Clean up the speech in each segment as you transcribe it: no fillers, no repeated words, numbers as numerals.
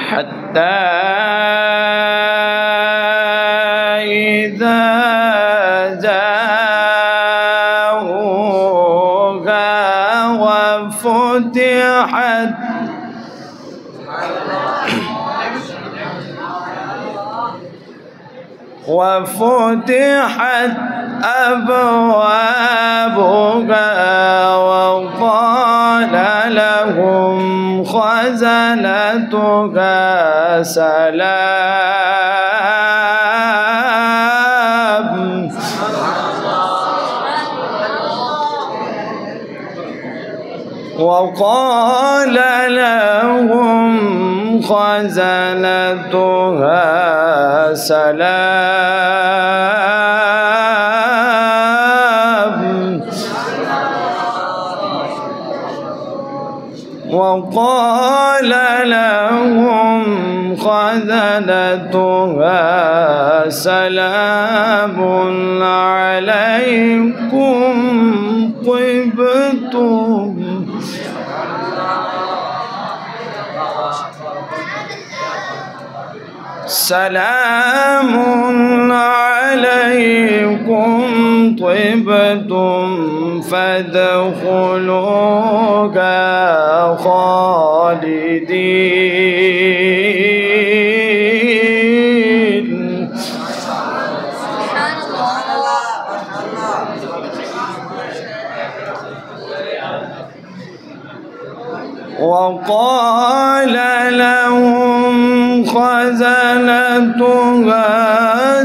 حتى إذا جاءوها وفتحت أبوابها وقال لهم خزنتها سلام وقال لهم خزنتها سلام وقال لهم خزنتها سلام عليكم طبتم سلام عليكم طبتم فادخلوها خالدين. وقال لهم خزنتها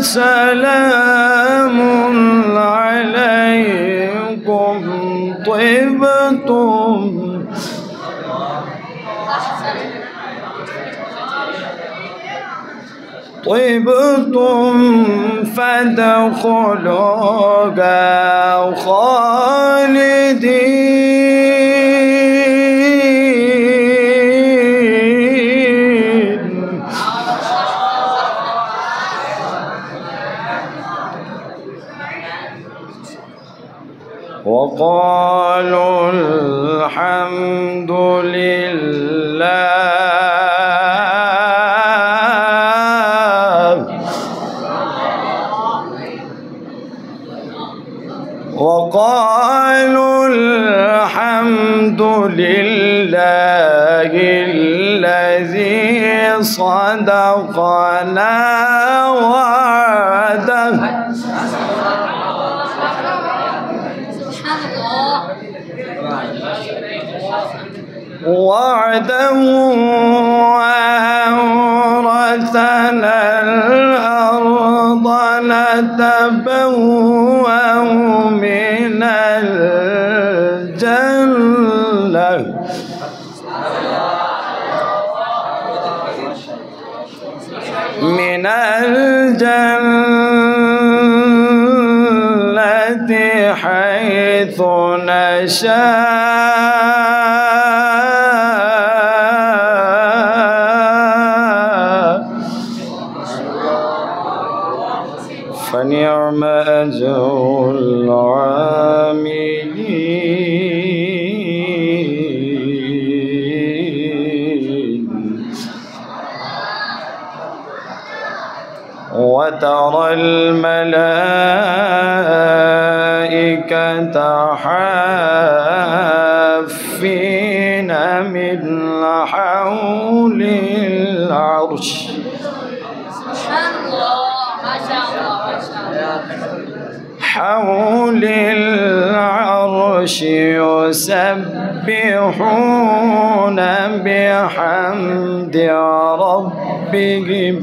سلام عليكم طبتم فادخلوها خالدين. وقالوا الحمد لله الذي صدقنا وعده وأورثنا الأرض نتبوأ من الجنة حيث نشاء فنعم أجر العاملين. وترى الملائكة حافين من حول العرش حول العرش يسبحون بحمد ربهم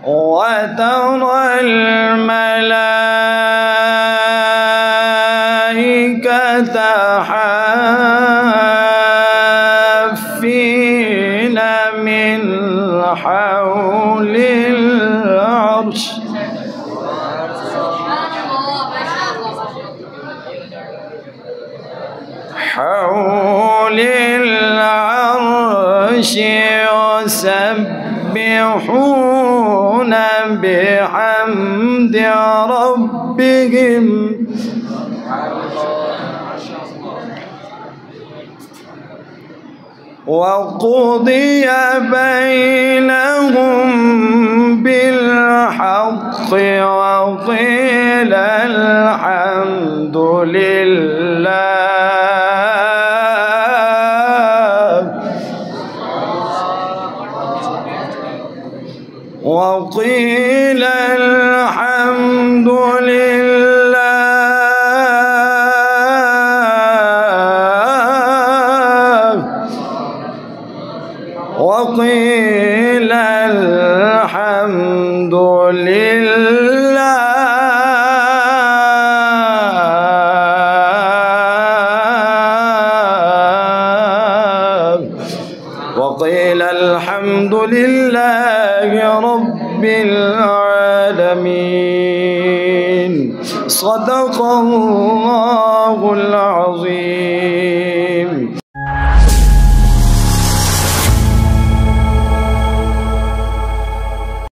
وترى الملائكة حافين من حول العرش حول العرش يسبحون بحمد ربهم وقضي بينهم بالحق وقيل الحمد لله وقيل الحمد لله وقيل الحمد لله وقيل الحمد لله رب العالمين. صدق الله العظيم.